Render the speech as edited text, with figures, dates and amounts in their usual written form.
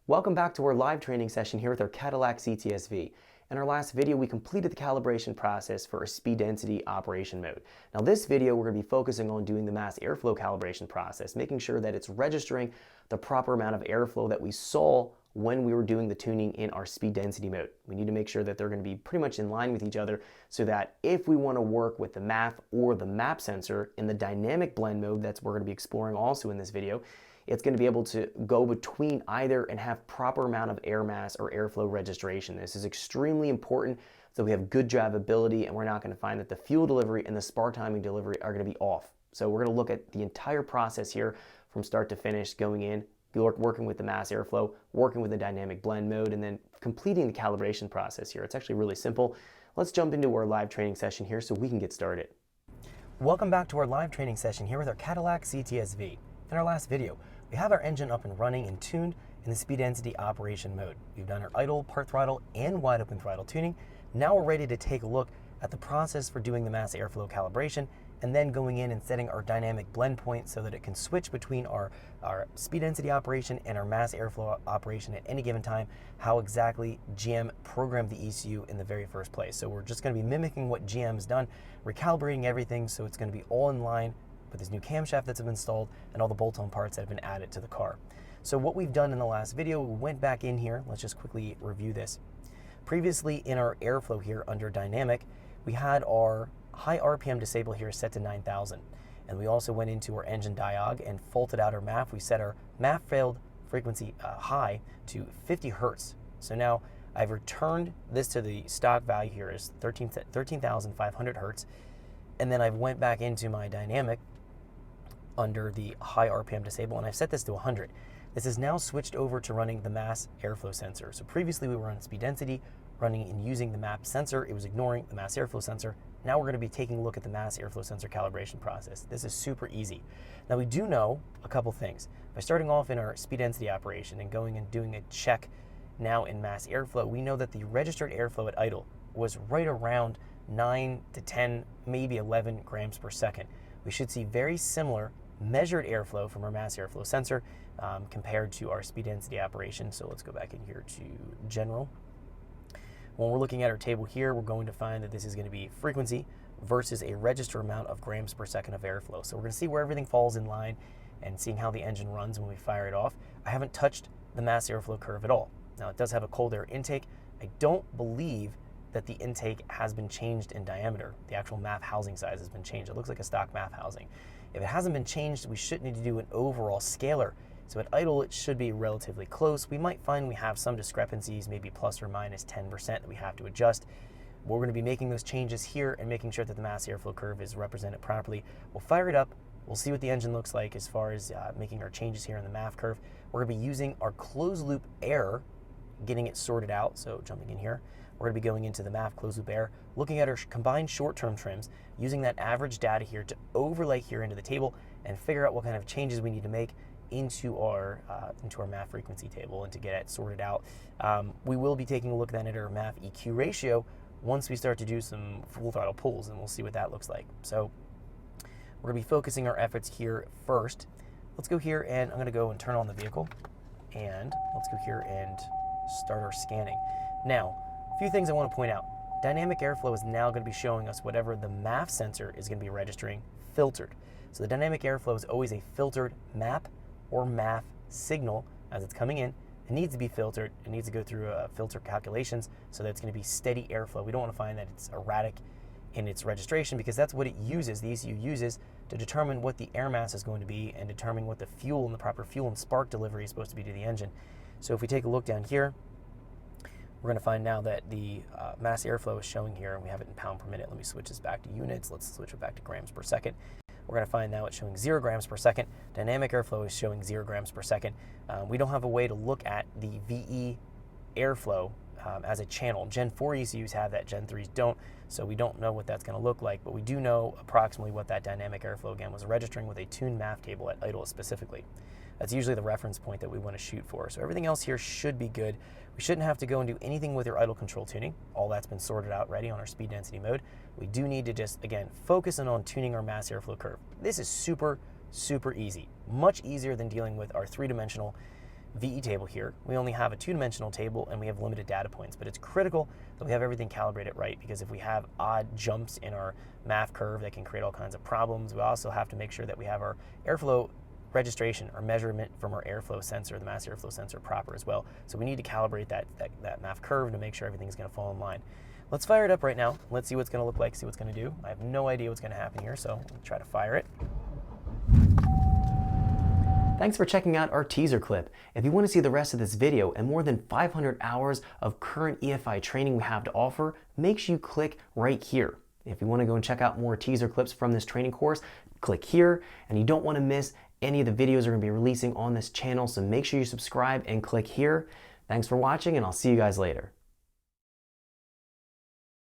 Welcome back to our live training session here with our Cadillac CTSV. In our last video, we completed the calibration process for a speed density operation mode. Now this video, we're going to be focusing on doing the mass airflow calibration process, making sure that it's registering the proper amount of airflow that we saw when we were doing the tuning in our speed density mode. We need to make sure that they're going to be pretty much in line with each other so that if we want to work with the MAF or the map sensor in the dynamic blend mode, that's what we're going to be exploring also in this video, it's going to be able to go between either and have proper amount of air mass or airflow registration. This is extremely important so we have good drivability and we're not going to find that the fuel delivery and the spar timing delivery are going to be off. So we're going to look at the entire process here from start to finish, going in, working with the mass airflow, working with the dynamic blend mode, and then completing the calibration process here. It's actually really simple. Let's jump into our live training session here so we can get started. Welcome back to our live training session here with our Cadillac CTSV. In our last video, we have our engine up and running and tuned in the speed density operation mode. We've done our idle, part throttle, and wide open throttle tuning. Now we're ready to take a look at the process for doing the mass airflow calibration and then going in and setting our dynamic blend point so that it can switch between our speed density operation and our mass airflow operation at any given time, how exactly GM programmed the ECU in the very first place. So we're just going to be mimicking what GM's done, recalibrating everything so it's going to be all in line with this new camshaft that's been installed and all the bolt-on parts that have been added to the car. So what we've done in the last video, we went back in here. Let's just quickly review this. Previously in our airflow here under dynamic, we had our high RPM disable here set to 9,000. And we also went into our engine diag and faulted out our MAF. We set our MAF failed frequency high to 50 Hertz. So now I've returned this to the stock value here is 13,500 Hertz. And then I went back into my dynamic under the high RPM disable, and I've set this to 100. This is now switched over to running the mass airflow sensor. So previously we were on speed density, running and using the map sensor. It was ignoring the mass airflow sensor. Now we're going to be taking a look at the mass airflow sensor calibration process. This is super easy. Now we do know a couple things. By starting off in our speed density operation and going and doing a check now in mass airflow, we know that the registered airflow at idle was right around 9 to 10, maybe 11 grams per second. We should see very similar measured airflow from our mass airflow sensor compared to our speed density operation. So let's go back in here to general. When we're looking at our table here, we're going to find that this is going to be frequency versus a register amount of grams per second of airflow. So we're going to see where everything falls in line and seeing how the engine runs when we fire it off. I haven't touched the mass airflow curve at all. Now it does have a cold air intake. I don't believe that the intake has been changed in diameter. The actual MAF housing size has been changed. It looks like a stock MAF housing. If it hasn't been changed, we should need to do an overall scaler. So at idle, it should be relatively close. We might find we have some discrepancies, maybe plus or minus 10% that we have to adjust. We're going to be making those changes here and making sure that the mass airflow curve is represented properly. We'll fire it up. We'll see what the engine looks like as far as making our changes here in the MAF curve. We're going to be using our closed loop air, getting it sorted out. So jumping in here, we're going to be going into the MAF closed loop air, looking at our combined short-term trims, using that average data here to overlay here into the table and figure out what kind of changes we need to make into our MAF frequency table and to get it sorted out. We will be taking a look then at our MAF EQ ratio once we start to do some full throttle pulls, and we'll see what that looks like. So we're going to be focusing our efforts here first. Let's go here and I'm going to go and turn on the vehicle, and let's go here and start our scanning. Now, a few things I want to point out. Dynamic airflow is now going to be showing us whatever the MAF sensor is going to be registering filtered. So the dynamic airflow is always a filtered map or MAF signal as it's coming in. It needs to be filtered. It needs to go through filter calculations so that it's going to be steady airflow. We don't want to find that it's erratic in its registration because that's what it uses, the ECU uses, to determine what the air mass is going to be and determine what the fuel and the proper fuel and spark delivery is supposed to be to the engine. So if we take a look down here, we're going to find now that the mass airflow is showing here, and we have it in pound per minute. Let me switch this back to units. Let's switch it back to grams per second. We're going to find now it's showing 0 grams per second. Dynamic airflow is showing 0 grams per second. We don't have a way to look at the VE airflow as a channel. Gen 4 ECUs have that, Gen 3s don't, so we don't know what that's going to look like, but we do know approximately what that dynamic airflow, again, was registering with a tuned MAF table at idle specifically. That's usually the reference point that we want to shoot for. So everything else here should be good. We shouldn't have to go and do anything with your idle control tuning. All that's been sorted out ready on our speed density mode. We do need to just, again, focus on tuning our mass airflow curve. This is super, super easy. Much easier than dealing with our three-dimensional VE table here. We only have a two-dimensional table and we have limited data points, but it's critical that we have everything calibrated right, because if we have odd jumps in our MAF curve, that can create all kinds of problems. We also have to make sure that we have our airflow registration or measurement from our airflow sensor, the mass airflow sensor, proper as well. So we need to calibrate that MAF curve to make sure everything's going to fall in line. Let's fire it up right now. Let's see what it's going to look like, see what's going to do. I have no idea what's going to happen here, so we'll try to fire it. Thanks for checking out our teaser clip. If you want to see the rest of this video and more than 500 hours of current EFI training we have to offer, make sure you click right here. If you want to go and check out more teaser clips from this training course, click here. And you don't want to miss any of the videos we're going to be releasing on this channel, so make sure you subscribe and click here. Thanks for watching, and I'll see you guys later.